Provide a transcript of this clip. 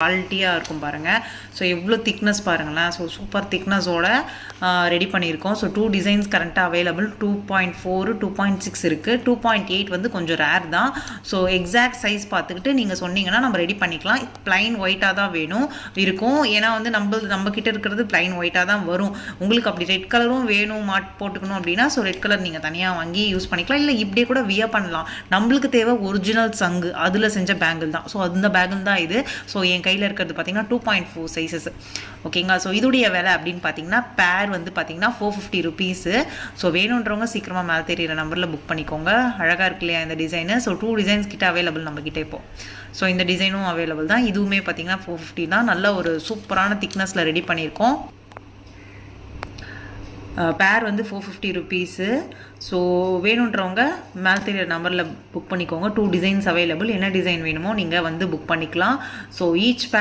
குவாலிட்டியாக இருக்கும் பாருங்கள். ஸோ எவ்வளோ திக்னஸ் பாருங்களேன். ஸோ சூப்பர் திக்னஸோட ரெடி பண்ணியிருக்கோம். ஸோ 2 டிசைன்ஸ் கரண்ட்டாக அவைலபிள். 2.4 2.6 இருக்குது. 2.8 வந்து கொஞ்சம் ரேர் தான். ஸோ எக்ஸாக்ட் சைஸ் பார்த்துக்கிட்டு நீங்கள் சொன்னீங்கன்னா நம்ம ரெடி பண்ணிக்கலாம். பிளைன் ஒயிட்டாக தான் வேணும் இருக்கும். ஏன்னா வந்து நம்ம கிட்ட இருக்கிறது பிளைன் ஒயிட்டாக தான் வரும். உங்களுக்கு அப்படி ரெட் கலரும் வேணும் போட்டுக்கணும் அப்படின்னா ஸோ ரெட் கலர் நீங்கள் தனியாக வாங்கி யூஸ் பண்ணிக்கலாம். இல்லை இப்படியே கூட வியர் பண்ணலாம். நம்மளுக்கு தேவை ஒரிஜினல் சங்கு, அதில் செஞ்ச பேங்கிள் தான். ஸோ அந்த பேங்கிள் தான் இது. ஸோ என் கையில் இருக்கிறது பார்த்தீங்கன்னா 2.4 சைஸஸ். ஓகேங்களா. ஸோ இதோடைய விலை அப்படின்னு பார்த்தீங்கன்னா பேர் வந்து பார்த்தீங்கன்னா 450 ருபீஸு. ஸோ வேணுன்றவங்க சீக்கிரமாக மேலே தெரியிற நம்பரில் புக் பண்ணிக்கோங்க. அழகாக இருக்கு இல்லையா இந்த டிசைனு. ஸோ 2 டிசைன்ஸ் கிட்ட அவைலபிள் நம்மக்கிட்ட இப்போ. ஸோ இந்த டிசைனும் அவைலபிள் தான். இதுவுமே பார்த்தீங்கன்னா 450 தான். நல்ல ஒரு சூப்பரான திக்னஸில் ரெடி பண்ணியிருக்கோம். பேர் வந்து 450 ருபீஸு. ஸோ வேணுன்றவங்க மேலே தெரியிற நம்பரில் புக் பண்ணிக்கோங்க. 2 டிசைன்ஸ் அவைலபிள். என்ன டிசைன் வேணுமோ நீங்கள் வந்து புக் பண்ணிக்கலாம். So each